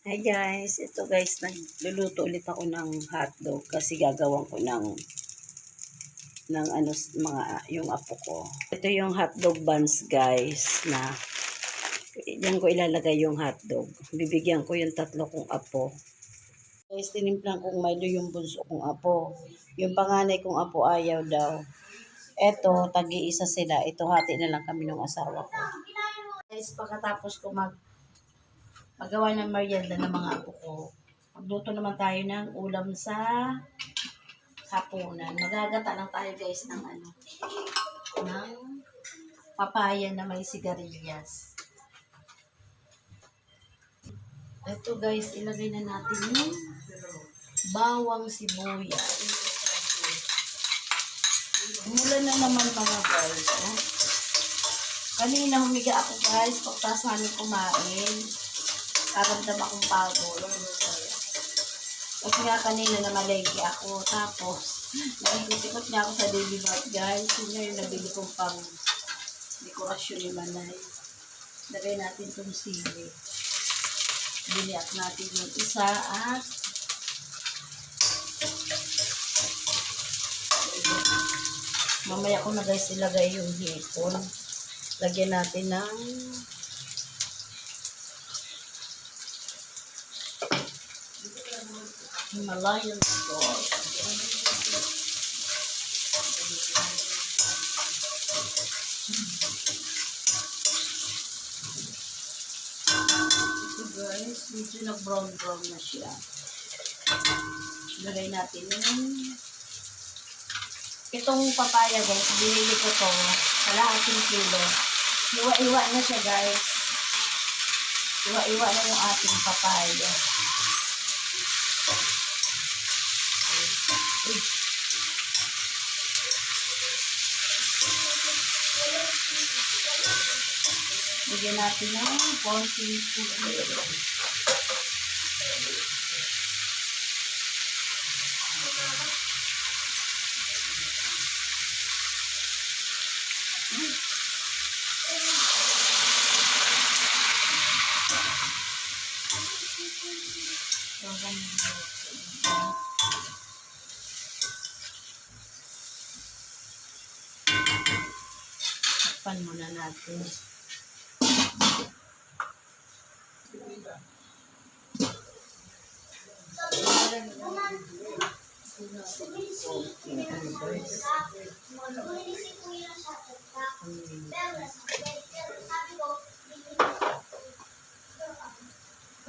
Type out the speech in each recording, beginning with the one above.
Hi guys, ito guys, nagluluto ulit ako ng hotdog kasi gagawin ko ng ano, mga yung apo ko. Ito yung hotdog buns guys na diyan ko ilalagay yung hotdog. Bibigyan ko yung tatlo kong apo. Guys, tinimplan kong Milo yung bunso kong apo. Yung panganay kong apo ayaw daw. Eto, tagi-isa sila. Ito, hati na lang kami ng asawa ko. Guys, pagkatapos ko magawa ng merienda ng mga apo ko, magluto naman tayo ng ulam sa hapunan. Magagata lang tayo guys ng papaya na may sigarilyas. Ito guys, ilagay na natin yung bawang sibuyas. Umulan na naman mga guys. Kanina humiga ako guys, pagtas namin kumain. Karamdam akong pagod. Kasi nga kanina na malengke ako. Tapos, naikot-ikot niya ako sa Daily Mart guys. Yun nga yung nabili kong pang dekorasyon ni Manay. Lagay natin itong sili. Biniak natin yung isa at mamaya ko na guys ilagay yung hipon. Lagyan natin ng Himalayan salt. Ito guys, medyo nag-brown na siya. Lagay natin itong papaya guys, binili ko to kalahating kilo. Iwa-iwa na siya guys. Iwa-iwa na yung ating papaya. Bigyan natin ng konting tubig. Takpan muna natin.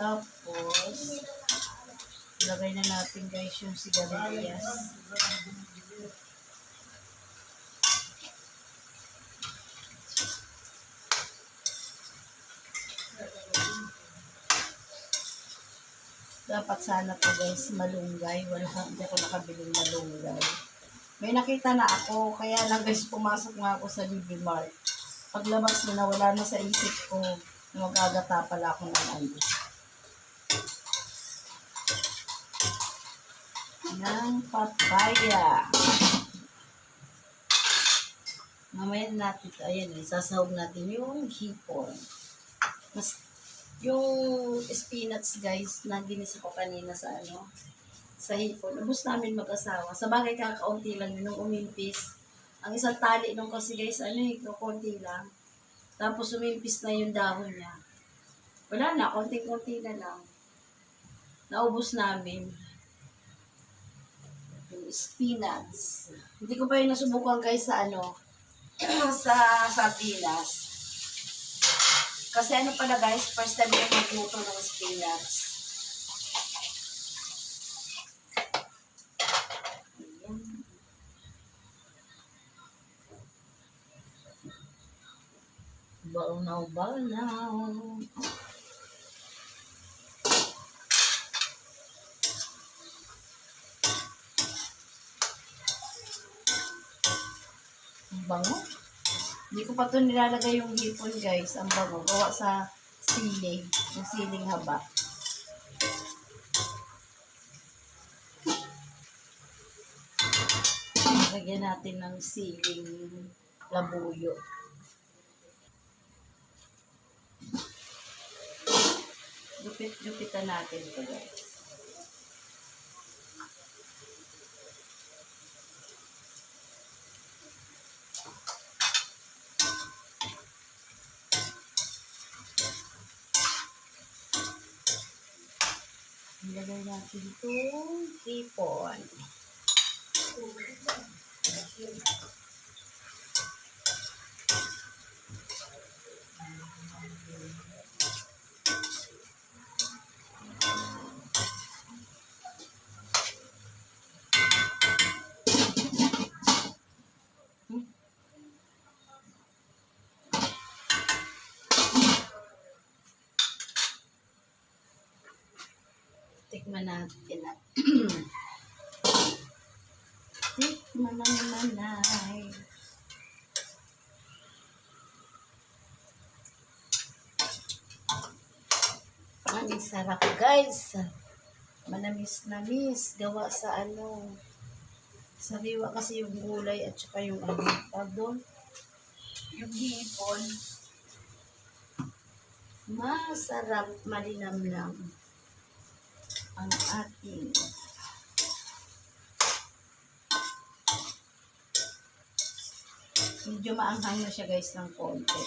Tapos, lagay na natin guys yung sigarilyas. Dapat sana po guys malunggay. Hindi ako nakabiling malunggay. May nakita na ako, kaya lang guys pumasok nga ako sa Daily Mart. Paglabas na wala na sa isip ko na magagata pala ako ng papaya. Mamaya natin ito. Ayan sasahog natin yung hipon. Yung spinach guys na ginisa ko kanina sa hipon. Ubus namin mag-asawa. Sa bagay kakaunti lang yun nung umimpis. Ang isang tali nung kasi guys, konti lang. Tapos umimpis na yung dahon niya. Wala na, konti-konti na lang. Naubos namin. Yung spinach. Hindi ko pa yung nasubukan guys sa sa sardinas. Kasi pala guys, first time ko magluto ng spinach. Balnaw. Ang bango. Hindi ko pa ito nilalagay yung hipon guys. Ang bango. Gawa sa siling. Yung siling haba. Lagyan natin ng siling labuyo. Gupit-gupitan natin ito guys. Ilagay natin itong hipon. Tikman natin na. Tikman na nanay. Ang sarap guys. Manamis-namis. Gawa sa ano. Sariwa kasi yung gulay at saka yung ano. Pardon. Yung hipon. Masarap, malinamnam ang ating medyo maanghang na siya guys ng konti.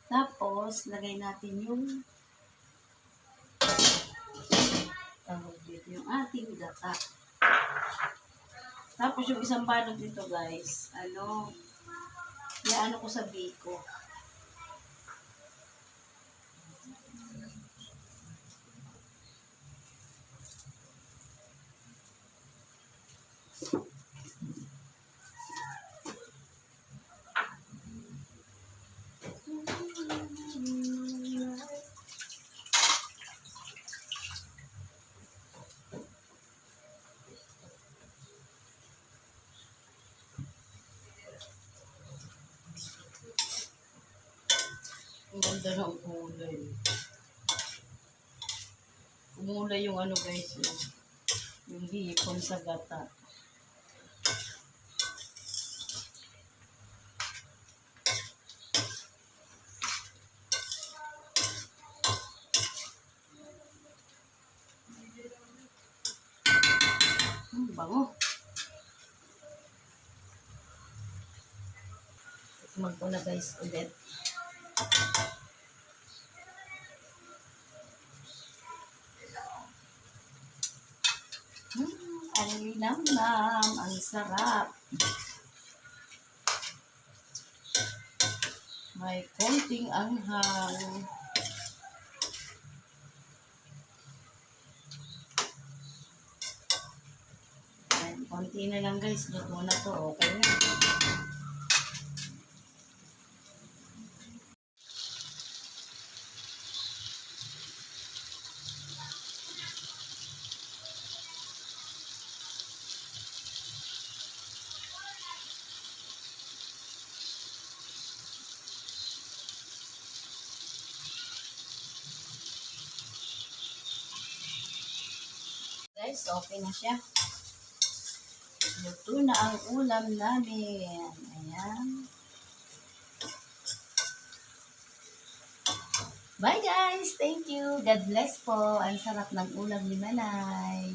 Tapos, lagay natin yung tawag dito, yung ating gata. Tapos, yung isang balot dito guys, iaano ko sa biko. Ang ganda ng kulay. Umulay yung ano guys, yung hipon sa gata. Bango. Tikman ko na guys ulit. Ang linamnam, ang sarap. May konting anghang. Konti na lang guys, luto na to, okay na. Guys, okay na siya. Luto na ang ulam namin. Ayan. Bye guys! Thank you! God bless po! Ang sarap ng ulam ni Manay.